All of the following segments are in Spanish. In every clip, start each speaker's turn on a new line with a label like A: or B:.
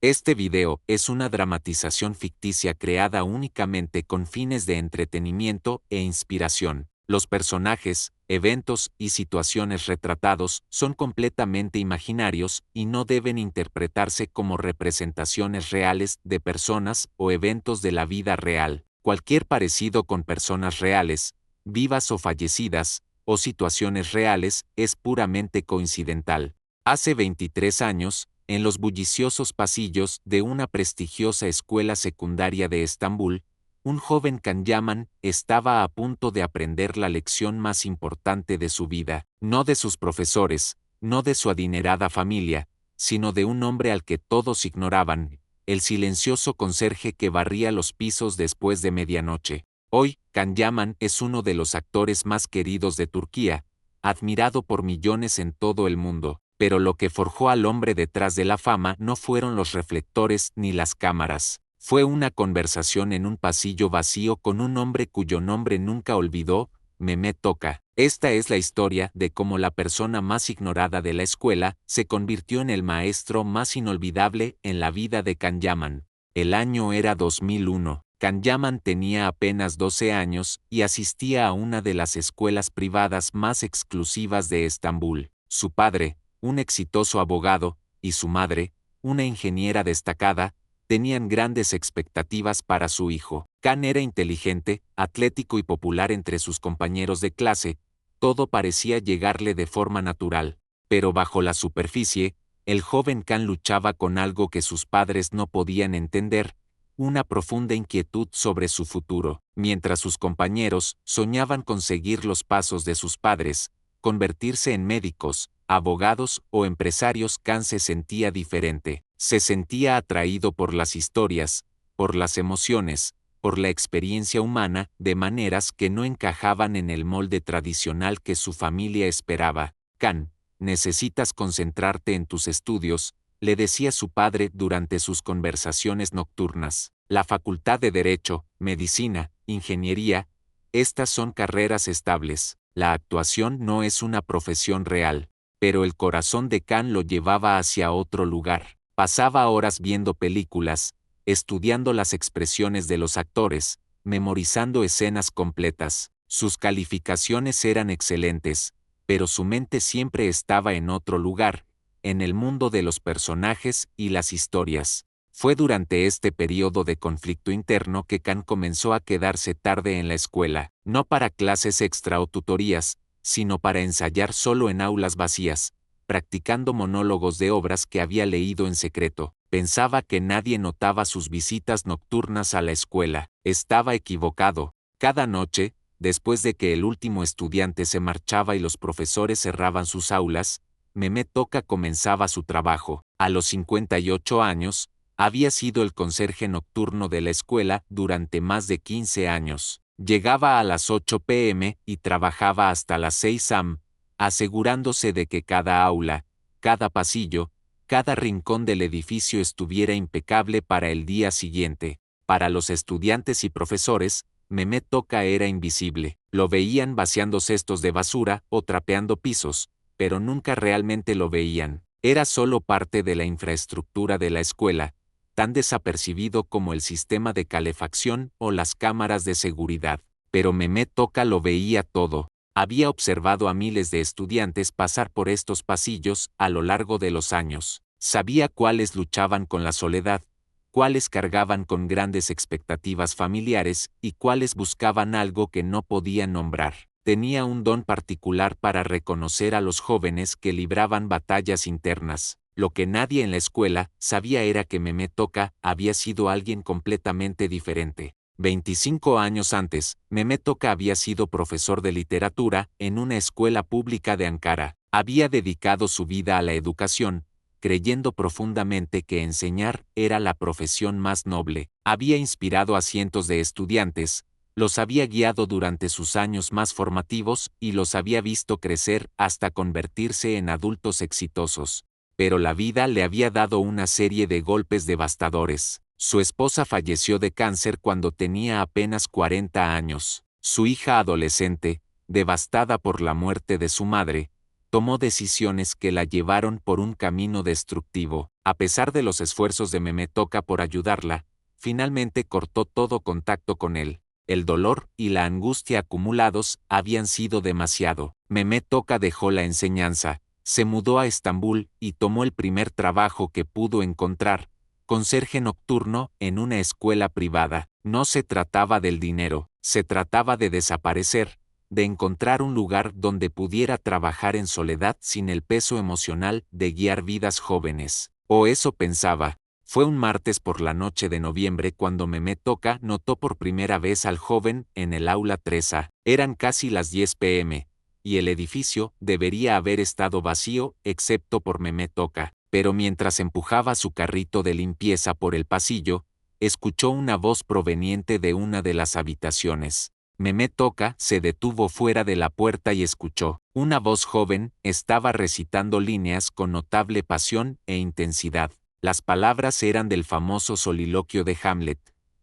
A: Este video es una dramatización ficticia creada únicamente con fines de entretenimiento e inspiración. Los personajes, eventos y situaciones retratados son completamente imaginarios y no deben interpretarse como representaciones reales de personas o eventos de la vida real. Cualquier parecido con personas reales, vivas o fallecidas, o situaciones reales es puramente coincidental. Hace 23 años, en los bulliciosos pasillos de una prestigiosa escuela secundaria de Estambul, un joven Can Yaman estaba a punto de aprender la lección más importante de su vida, no de sus profesores, no de su adinerada familia, sino de un hombre al que todos ignoraban, el silencioso conserje que barría los pisos después de medianoche. Hoy, Can Yaman es uno de los actores más queridos de Turquía, admirado por millones en todo el mundo. Pero lo que forjó al hombre detrás de la fama no fueron los reflectores ni las cámaras. Fue una conversación en un pasillo vacío con un hombre cuyo nombre nunca olvidó, Mehmet Toka. Esta es la historia de cómo la persona más ignorada de la escuela se convirtió en el maestro más inolvidable en la vida de Can Yaman. El año era 2001. Can Yaman tenía apenas 12 años y asistía a una de las escuelas privadas más exclusivas de Estambul. Su padre, un exitoso abogado, y su madre, una ingeniera destacada, tenían grandes expectativas para su hijo. Can era inteligente, atlético y popular entre sus compañeros de clase, todo parecía llegarle de forma natural, pero bajo la superficie, el joven Can luchaba con algo que sus padres no podían entender, una profunda inquietud sobre su futuro. Mientras sus compañeros soñaban con seguir los pasos de sus padres, convertirse en médicos, abogados o empresarios, Can se sentía diferente. Se sentía atraído por las historias, por las emociones, por la experiencia humana, de maneras que no encajaban en el molde tradicional que su familia esperaba. Can, necesitas concentrarte en tus estudios, le decía su padre durante sus conversaciones nocturnas. La facultad de Derecho, Medicina, Ingeniería, estas son carreras estables. La actuación no es una profesión real. Pero el corazón de Can lo llevaba hacia otro lugar. Pasaba horas viendo películas, estudiando las expresiones de los actores, memorizando escenas completas. Sus calificaciones eran excelentes, pero su mente siempre estaba en otro lugar, en el mundo de los personajes y las historias. Fue durante este periodo de conflicto interno que Can comenzó a quedarse tarde en la escuela, no para clases extra o tutorías, sino para ensayar solo en aulas vacías, practicando monólogos de obras que había leído en secreto. Pensaba que nadie notaba sus visitas nocturnas a la escuela. Estaba equivocado. Cada noche, después de que el último estudiante se marchaba y los profesores cerraban sus aulas, Mehmet Toka comenzaba su trabajo. A los 58 años, había sido el conserje nocturno de la escuela durante más de 15 años. Llegaba a las 8 p.m. y trabajaba hasta las 6 am, asegurándose de que cada aula, cada pasillo, cada rincón del edificio estuviera impecable para el día siguiente. Para los estudiantes y profesores, Mehmet Toka era invisible. Lo veían vaciando cestos de basura o trapeando pisos, pero nunca realmente lo veían. Era solo parte de la infraestructura de la escuela, tan desapercibido como el sistema de calefacción o las cámaras de seguridad. Pero Mehmet Toka lo veía todo. Había observado a miles de estudiantes pasar por estos pasillos a lo largo de los años. Sabía cuáles luchaban con la soledad, cuáles cargaban con grandes expectativas familiares y cuáles buscaban algo que no podían nombrar. Tenía un don particular para reconocer a los jóvenes que libraban batallas internas. Lo que nadie en la escuela sabía era que Mehmet Toka había sido alguien completamente diferente. 25 años antes, Mehmet Toka había sido profesor de literatura en una escuela pública de Ankara. Había dedicado su vida a la educación, creyendo profundamente que enseñar era la profesión más noble. Había inspirado a cientos de estudiantes, los había guiado durante sus años más formativos y los había visto crecer hasta convertirse en adultos exitosos. Pero la vida le había dado una serie de golpes devastadores. Su esposa falleció de cáncer cuando tenía apenas 40 años. Su hija adolescente, devastada por la muerte de su madre, tomó decisiones que la llevaron por un camino destructivo. A pesar de los esfuerzos de Mehmet Oca por ayudarla, finalmente cortó todo contacto con él. El dolor y la angustia acumulados habían sido demasiado. Mehmet Oca dejó la enseñanza, se mudó a Estambul y tomó el primer trabajo que pudo encontrar, conserje nocturno en una escuela privada. No se trataba del dinero, se trataba de desaparecer, de encontrar un lugar donde pudiera trabajar en soledad sin el peso emocional de guiar vidas jóvenes. O eso pensaba. Fue un martes por la noche de noviembre cuando Mehmet Oca notó por primera vez al joven en el aula 3A. Eran casi las 10 p.m., y el edificio debería haber estado vacío excepto por Mehmet Oca. Pero mientras empujaba su carrito de limpieza por el pasillo, escuchó una voz proveniente de una de las habitaciones. Mehmet Oca se detuvo fuera de la puerta y escuchó. Una voz joven estaba recitando líneas con notable pasión e intensidad. Las palabras eran del famoso soliloquio de Hamlet,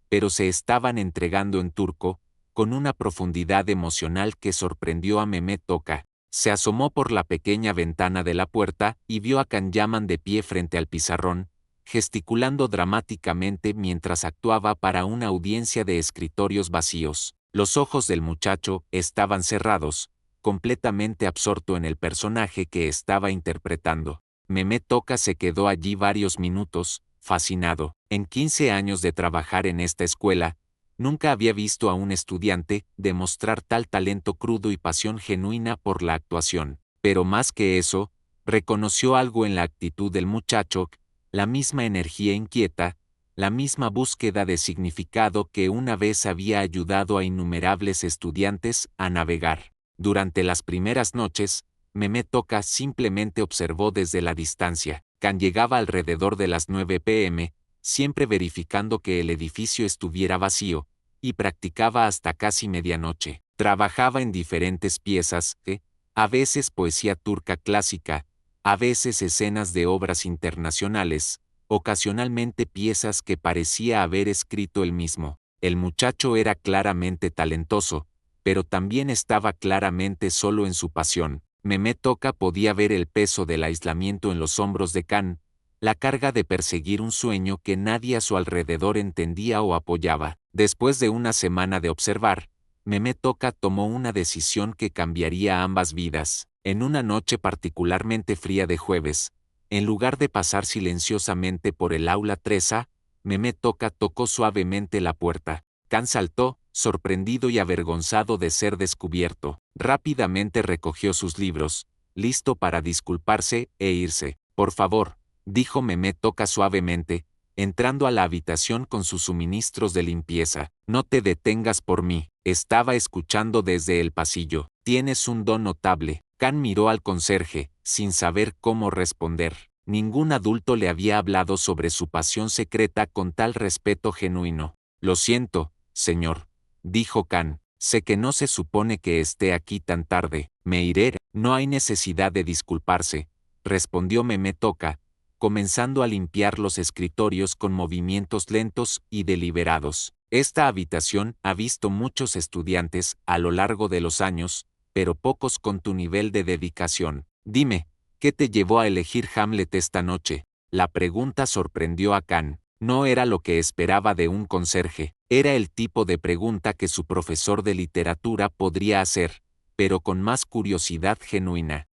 A: pero se estaban entregando en turco, con una profundidad emocional que sorprendió a Mehmet Oca. Se asomó por la pequeña ventana de la puerta y vio a Can Yaman de pie frente al pizarrón, gesticulando dramáticamente mientras actuaba para una audiencia de escritorios vacíos. Los ojos del muchacho estaban cerrados, completamente absorto en el personaje que estaba interpretando. Mehmet Oca se quedó allí varios minutos, fascinado. En 15 años de trabajar en esta escuela, nunca había visto a un estudiante demostrar tal talento crudo y pasión genuina por la actuación. Pero más que eso, reconoció algo en la actitud del muchacho, la misma energía inquieta, la misma búsqueda de significado que una vez había ayudado a innumerables estudiantes a navegar. Durante las primeras noches, Mehmet Oca simplemente observó desde la distancia. Can llegaba alrededor de las 9 p.m., siempre verificando que el edificio estuviera vacío, y practicaba hasta casi medianoche. Trabajaba en diferentes piezas, a veces poesía turca clásica, a veces escenas de obras internacionales, ocasionalmente piezas que parecía haber escrito él mismo. El muchacho era claramente talentoso, pero también estaba claramente solo en su pasión. Mehmet Oca podía ver el peso del aislamiento en los hombros de Can, la carga de perseguir un sueño que nadie a su alrededor entendía o apoyaba. Después de una semana de observar, Mehmet Oca tomó una decisión que cambiaría ambas vidas. En una noche particularmente fría de jueves, en lugar de pasar silenciosamente por el aula 3A, Mehmet Oca tocó suavemente la puerta. Can saltó, sorprendido y avergonzado de ser descubierto. Rápidamente recogió sus libros, listo para disculparse e irse. Por favor, dijo Mehmet Oca suavemente, entrando a la habitación con sus suministros de limpieza. No te detengas por mí. Estaba escuchando desde el pasillo. Tienes un don notable. Can miró al conserje, sin saber cómo responder. Ningún adulto le había hablado sobre su pasión secreta con tal respeto genuino. Lo siento, señor, dijo Can. Sé que no se supone que esté aquí tan tarde. Me iré. No hay necesidad de disculparse, respondió Mehmet Oca, comenzando a limpiar los escritorios con movimientos lentos y deliberados. Esta habitación ha visto muchos estudiantes a lo largo de los años, pero pocos con tu nivel de dedicación. Dime, ¿qué te llevó a elegir Hamlet esta noche? La pregunta sorprendió a Can. No era lo que esperaba de un conserje. Era el tipo de pregunta que su profesor de literatura podría hacer, pero con más curiosidad genuina.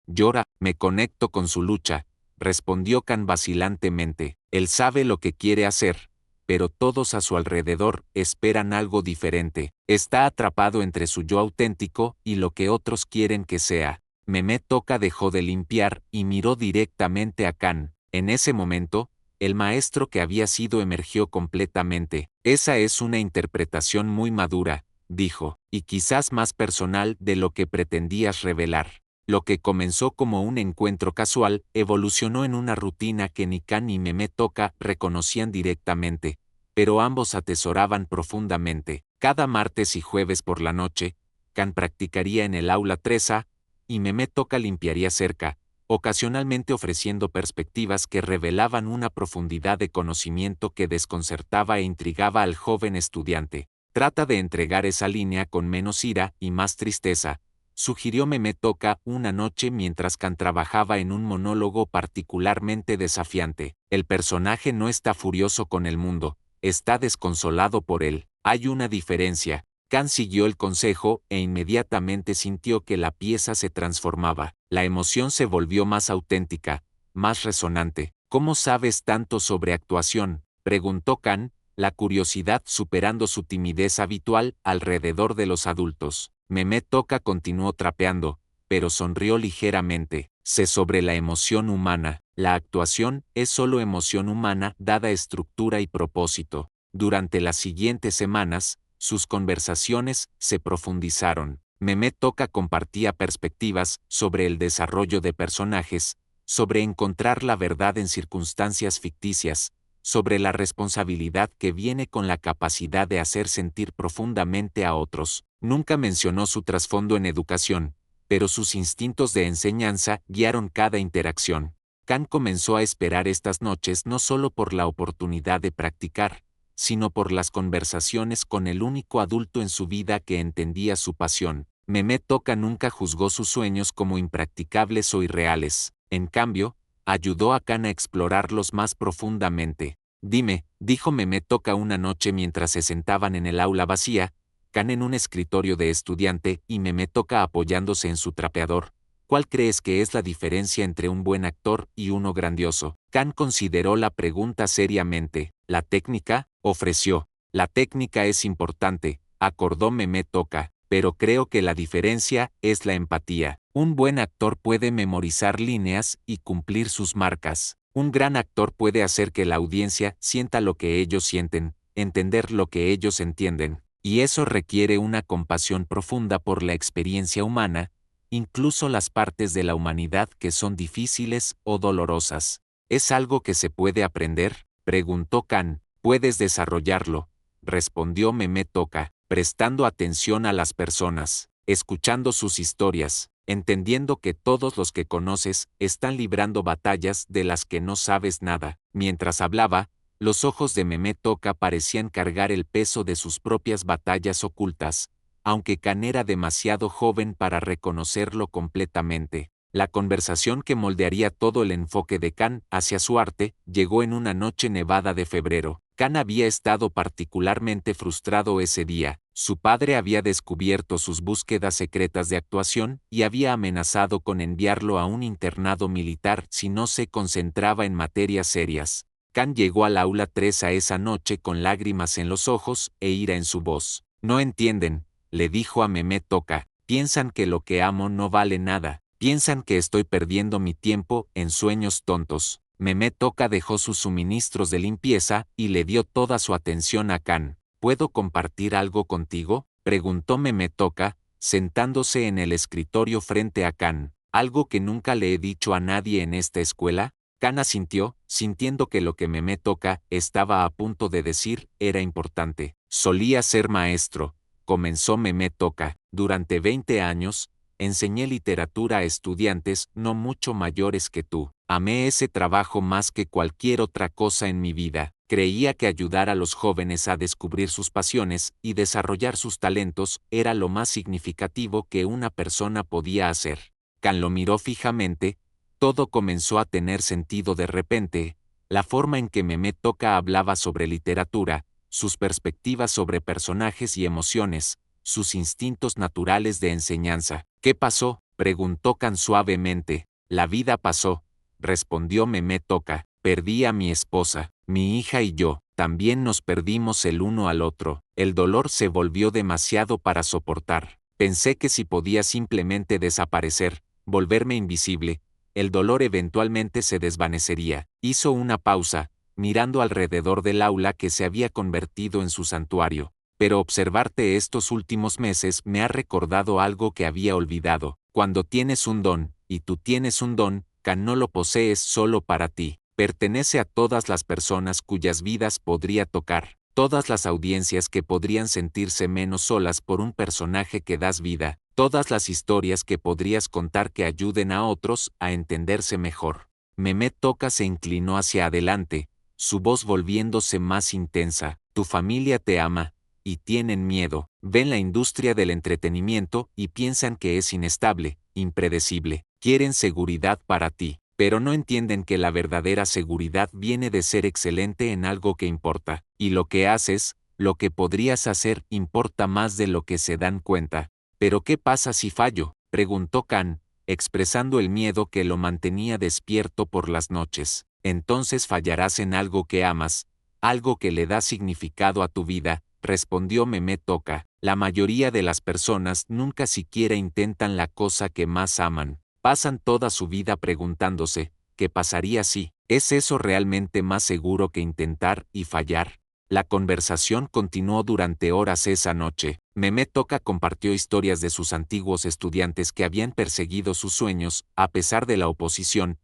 A: Me conecto con su lucha, respondió Can vacilantemente. Él sabe lo que quiere hacer, pero todos a su alrededor esperan algo diferente. Está atrapado entre su yo auténtico y lo que otros quieren que sea. Mehmet Oca dejó de limpiar y miró directamente a Can. En ese momento, el maestro que había sido emergió completamente. Esa es una interpretación muy madura, dijo, y quizás más personal de lo que pretendías revelar. Lo que comenzó como un encuentro casual evolucionó en una rutina que ni Can ni Mehmet Oca reconocían directamente, pero ambos atesoraban profundamente. Cada martes y jueves por la noche, Can practicaría en el aula 3A y Mehmet Oca limpiaría cerca, ocasionalmente ofreciendo perspectivas que revelaban una profundidad de conocimiento que desconcertaba e intrigaba al joven estudiante. Trata de entregar esa línea con menos ira y más tristeza, sugirió Mehmet Oka una noche mientras Khan trabajaba en un monólogo particularmente desafiante. El personaje no está furioso con el mundo, está desconsolado por él. Hay una diferencia. Khan siguió el consejo e inmediatamente sintió que la pieza se transformaba. La emoción se volvió más auténtica, más resonante. ¿Cómo sabes tanto sobre actuación?, preguntó Khan, la curiosidad superando su timidez habitual alrededor de los adultos. Mehmet Oka continuó trapeando, pero sonrió ligeramente. Sé sobre la emoción humana. La actuación es solo emoción humana dada estructura y propósito. Durante las siguientes semanas, sus conversaciones se profundizaron. Mehmet Oka compartía perspectivas sobre el desarrollo de personajes, sobre encontrar la verdad en circunstancias ficticias, sobre la responsabilidad que viene con la capacidad de hacer sentir profundamente a otros. Nunca mencionó su trasfondo en educación, pero sus instintos de enseñanza guiaron cada interacción. Khan comenzó a esperar estas noches no solo por la oportunidad de practicar, sino por las conversaciones con el único adulto en su vida que entendía su pasión. Mehmet Oka nunca juzgó sus sueños como impracticables o irreales. En cambio, ayudó a Khan a explorarlos más profundamente. Dime, dijo Mehmet Oka una noche mientras se sentaban en el aula vacía, Khan en un escritorio de estudiante y Mehmet Oka apoyándose en su trapeador. ¿Cuál crees que es la diferencia entre un buen actor y uno grandioso? Khan consideró la pregunta seriamente. ¿La técnica?, ofreció. La técnica es importante, acordó Mehmet Oka, pero creo que la diferencia es la empatía. Un buen actor puede memorizar líneas y cumplir sus marcas. Un gran actor puede hacer que la audiencia sienta lo que ellos sienten, entender lo que ellos entienden. Y eso requiere una compasión profunda por la experiencia humana, incluso las partes de la humanidad que son difíciles o dolorosas. ¿Es algo que se puede aprender?, preguntó Khan. Puedes desarrollarlo, respondió Mehmet Oka, prestando atención a las personas, escuchando sus historias, entendiendo que todos los que conoces están librando batallas de las que no sabes nada. Mientras hablaba, los ojos de Mehmet Oka parecían cargar el peso de sus propias batallas ocultas, aunque Khan era demasiado joven para reconocerlo completamente. La conversación que moldearía todo el enfoque de Khan hacia su arte llegó en una noche nevada de febrero. Khan había estado particularmente frustrado ese día. Su padre había descubierto sus búsquedas secretas de actuación y había amenazado con enviarlo a un internado militar si no se concentraba en materias serias. Khan llegó al aula 3 a esa noche con lágrimas en los ojos e ira en su voz. No entienden, le dijo a Mehmet Oka. Piensan que lo que amo no vale nada. Piensan que estoy perdiendo mi tiempo en sueños tontos. Mehmet Oka dejó sus suministros de limpieza y le dio toda su atención a Khan. ¿Puedo compartir algo contigo?, preguntó Mehmet Oka, sentándose en el escritorio frente a Khan. ¿Algo que nunca le he dicho a nadie en esta escuela? Khan asintió, sintiendo que lo que Mehmet Oka estaba a punto de decir era importante. Solía ser maestro, comenzó Mehmet Oka. Durante 20 años, enseñé literatura a estudiantes no mucho mayores que tú. Amé ese trabajo más que cualquier otra cosa en mi vida. Creía que ayudar a los jóvenes a descubrir sus pasiones y desarrollar sus talentos era lo más significativo que una persona podía hacer. Khan lo miró fijamente. Todo comenzó a tener sentido de repente. La forma en que Mehmet Oka hablaba sobre literatura, sus perspectivas sobre personajes y emociones, sus instintos naturales de enseñanza. ¿Qué pasó?, preguntó Khan suavemente. La vida pasó, respondió Mehmet Oka. Perdí a mi esposa, mi hija y yo. También nos perdimos el uno al otro. El dolor se volvió demasiado para soportar. Pensé que si podía simplemente desaparecer, volverme invisible, el dolor eventualmente se desvanecería. Hizo una pausa, mirando alrededor del aula que se había convertido en su santuario. Pero observarte estos últimos meses me ha recordado algo que había olvidado. Cuando tienes un don, y tú tienes un don, Khan, no lo posees solo para ti. Pertenece a todas las personas cuyas vidas podría tocar, todas las audiencias que podrían sentirse menos solas por un personaje que das vida, todas las historias que podrías contar que ayuden a otros a entenderse mejor. Mehmet Oka se inclinó hacia adelante, su voz volviéndose más intensa. Tu familia te ama, y tienen miedo. Ven la industria del entretenimiento y piensan que es inestable, impredecible. Quieren seguridad para ti, pero no entienden que la verdadera seguridad viene de ser excelente en algo que importa. Y lo que haces, lo que podrías hacer, importa más de lo que se dan cuenta. ¿Pero qué pasa si fallo?, preguntó Khan, expresando el miedo que lo mantenía despierto por las noches. Entonces fallarás en algo que amas, algo que le da significado a tu vida, respondió Mehmet Oka. La mayoría de las personas nunca siquiera intentan la cosa que más aman. Pasan toda su vida preguntándose, ¿qué pasaría si? ¿Es eso realmente más seguro que intentar y fallar? La conversación continuó durante horas esa noche. Mehmet Oka compartió historias de sus antiguos estudiantes que habían perseguido sus sueños, a pesar de la oposición,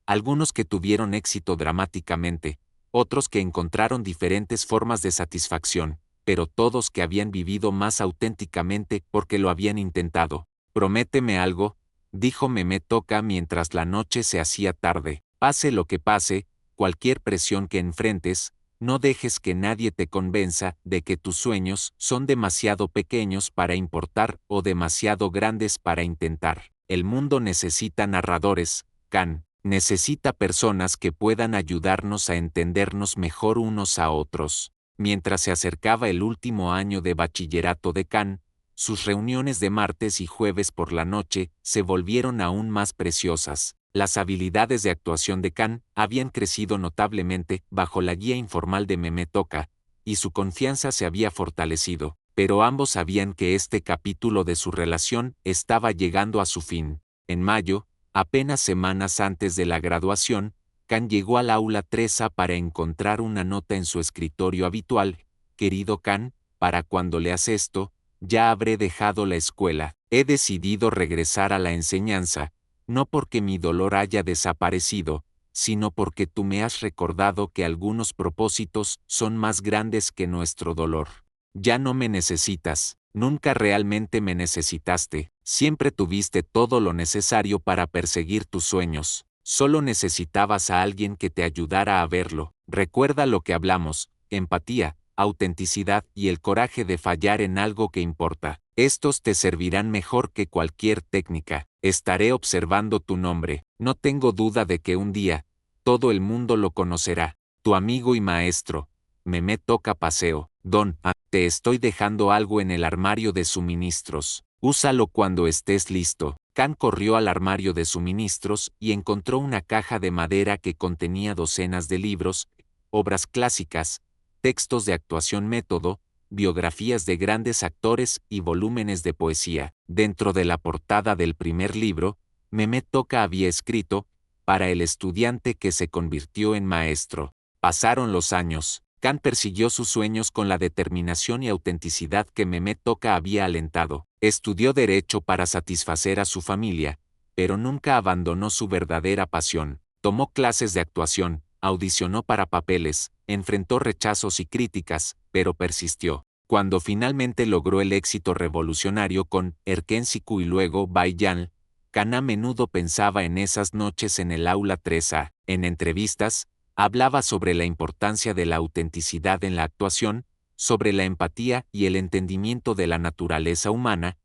A: algunos que tuvieron éxito dramáticamente, otros que encontraron diferentes formas de satisfacción, pero todos que habían vivido más auténticamente porque lo habían intentado. «Prométeme algo», dijo Mehmet Oka mientras la noche se hacía tarde. «Pase lo que pase, cualquier presión que enfrentes, no dejes que nadie te convenza de que tus sueños son demasiado pequeños para importar o demasiado grandes para intentar. El mundo necesita narradores, Khan. Necesita personas que puedan ayudarnos a entendernos mejor unos a otros». Mientras se acercaba el último año de bachillerato de Khan, sus reuniones de martes y jueves por la noche se volvieron aún más preciosas. Las habilidades de actuación de Khan habían crecido notablemente bajo la guía informal de Mehmet Oka, y su confianza se había fortalecido, pero ambos sabían que este capítulo de su relación estaba llegando a su fin. En mayo, apenas semanas antes de la graduación, Khan llegó al aula 3A para encontrar una nota en su escritorio habitual. «Querido Khan, para cuando leas esto, ya habré dejado la escuela. He decidido regresar a la enseñanza, no porque mi dolor haya desaparecido, sino porque tú me has recordado que algunos propósitos son más grandes que nuestro dolor. Ya no me necesitas, nunca realmente me necesitaste, siempre tuviste todo lo necesario para perseguir tus sueños, solo necesitabas a alguien que te ayudara a verlo. Recuerda lo que hablamos, empatía, autenticidad y el coraje de fallar en algo que importa. Estos te servirán mejor que cualquier técnica. Estaré observando tu nombre. No tengo duda de que un día, todo el mundo lo conocerá. Tu amigo y maestro, Mehmet Oka Paseo. Don A. Te estoy dejando algo en el armario de suministros. Úsalo cuando estés listo». Khan corrió al armario de suministros y encontró una caja de madera que contenía docenas de libros, obras clásicas, textos de actuación método, biografías de grandes actores y volúmenes de poesía. Dentro de la portada del primer libro, Mehmet Oka había escrito, «Para el estudiante que se convirtió en maestro». Pasaron los años. Khan persiguió sus sueños con la determinación y autenticidad que Mehmet Oka había alentado. Estudió Derecho para satisfacer a su familia, pero nunca abandonó su verdadera pasión. Tomó clases de actuación, audicionó para papeles, enfrentó rechazos y críticas, pero persistió. Cuando finalmente logró el éxito revolucionario con Erkensiku y luego Bayan, Khan a menudo pensaba en esas noches en el aula 3A. En entrevistas, hablaba sobre la importancia de la autenticidad en la actuación, sobre la empatía y el entendimiento de la naturaleza humana,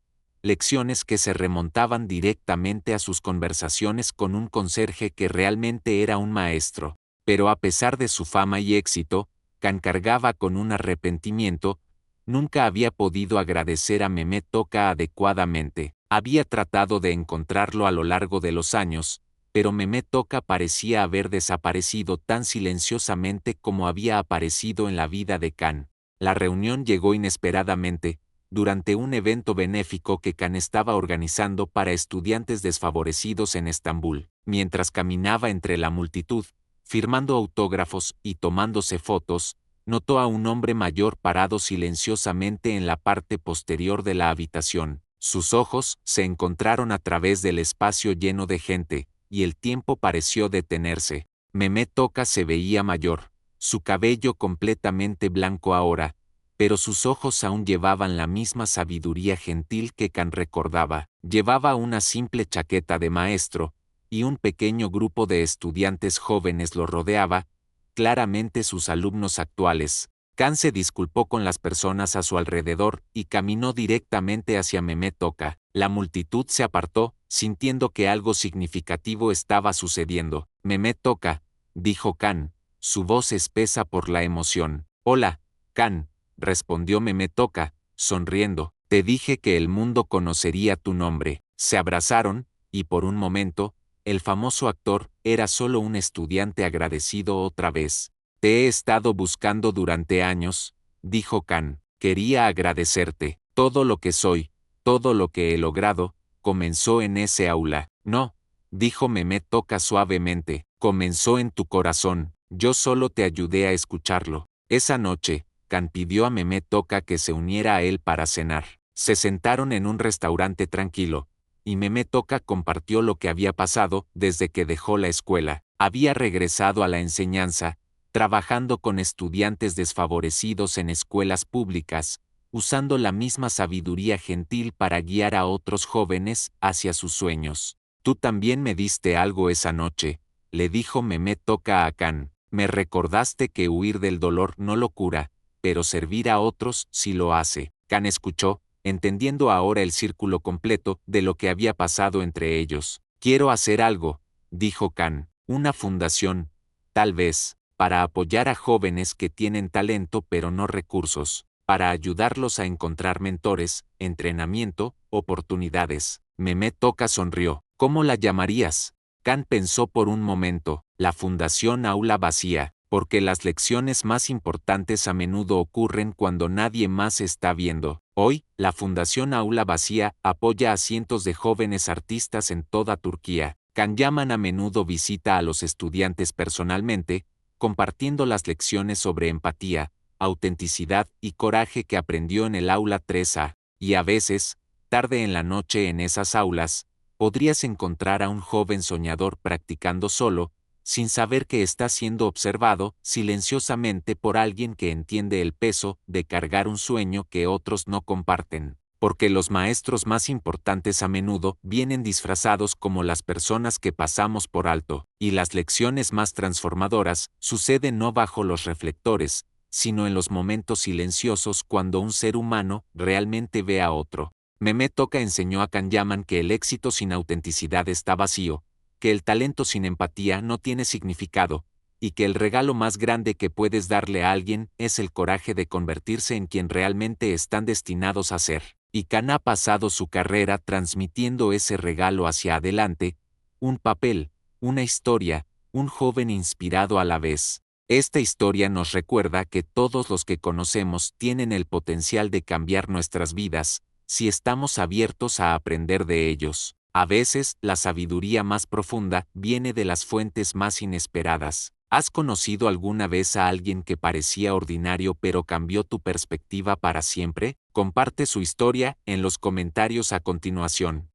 A: lecciones que se remontaban directamente a sus conversaciones con un conserje que realmente era un maestro. Pero a pesar de su fama y éxito, Khan cargaba con un arrepentimiento. Nunca había podido agradecer a Mehmet Oka adecuadamente. Había tratado de encontrarlo a lo largo de los años, pero Mehmet Oka parecía haber desaparecido tan silenciosamente como había aparecido en la vida de Khan. La reunión llegó inesperadamente, durante un evento benéfico que Khan estaba organizando para estudiantes desfavorecidos en Estambul. Mientras caminaba entre la multitud, firmando autógrafos y tomándose fotos, notó a un hombre mayor parado silenciosamente en la parte posterior de la habitación. Sus ojos se encontraron a través del espacio lleno de gente, y el tiempo pareció detenerse. Mehmet Oka se veía mayor, su cabello completamente blanco ahora, pero sus ojos aún llevaban la misma sabiduría gentil que Khan recordaba. Llevaba una simple chaqueta de maestro, y un pequeño grupo de estudiantes jóvenes lo rodeaba, claramente sus alumnos actuales. Kan se disculpó con las personas a su alrededor y caminó directamente hacia Mehmet Oka. La multitud se apartó, sintiendo que algo significativo estaba sucediendo. Mehmet Oka, dijo Kan, su voz espesa por la emoción. Hola, Kan, respondió Mehmet Oka, sonriendo. Te dije que el mundo conocería tu nombre. Se abrazaron, y por un momento, el famoso actor era solo un estudiante agradecido otra vez. Te he estado buscando durante años, dijo Kan. Quería agradecerte. Todo lo que soy, todo lo que he logrado, comenzó en ese aula. No, dijo Mehmet Oka suavemente, comenzó en tu corazón. Yo solo te ayudé a escucharlo. Esa noche, Kan pidió a Mehmet Oka que se uniera a él para cenar. Se sentaron en un restaurante tranquilo, y Mehmet Oka compartió lo que había pasado desde que dejó la escuela. Había regresado a la enseñanza, trabajando con estudiantes desfavorecidos en escuelas públicas, usando la misma sabiduría gentil para guiar a otros jóvenes hacia sus sueños. Tú también me diste algo esa noche, le dijo Mehmet Oka a Kan. Me recordaste que huir del dolor no lo cura, pero servir a otros sí lo hace. Kan escuchó, entendiendo ahora el círculo completo de lo que había pasado entre ellos. Quiero hacer algo, dijo Kan, una fundación, tal vez, para apoyar a jóvenes que tienen talento pero no recursos, para ayudarlos a encontrar mentores, entrenamiento, oportunidades. Mehmet Oka sonrió. ¿Cómo la llamarías? Kan pensó por un momento, la Fundación Aula Vacía, porque las lecciones más importantes a menudo ocurren cuando nadie más está viendo. Hoy, la Fundación Aula Vacía apoya a cientos de jóvenes artistas en toda Turquía. Kan Yaman a menudo visita a los estudiantes personalmente, compartiendo las lecciones sobre empatía, autenticidad y coraje que aprendió en el aula 3A, y a veces, tarde en la noche en esas aulas, podrías encontrar a un joven soñador practicando solo, sin saber que está siendo observado silenciosamente por alguien que entiende el peso de cargar un sueño que otros no comparten. Porque los maestros más importantes a menudo vienen disfrazados como las personas que pasamos por alto, y las lecciones más transformadoras suceden no bajo los reflectores, sino en los momentos silenciosos cuando un ser humano realmente ve a otro. Mehmet Oka enseñó a Kan Yaman que el éxito sin autenticidad está vacío, que el talento sin empatía no tiene significado, y que el regalo más grande que puedes darle a alguien es el coraje de convertirse en quien realmente están destinados a ser. Y Kan ha pasado su carrera transmitiendo ese regalo hacia adelante, un papel, una historia, un joven inspirado a la vez. Esta historia nos recuerda que todos los que conocemos tienen el potencial de cambiar nuestras vidas, si estamos abiertos a aprender de ellos. A veces, la sabiduría más profunda viene de las fuentes más inesperadas. ¿Has conocido alguna vez a alguien que parecía ordinario pero cambió tu perspectiva para siempre? Comparte su historia en los comentarios a continuación.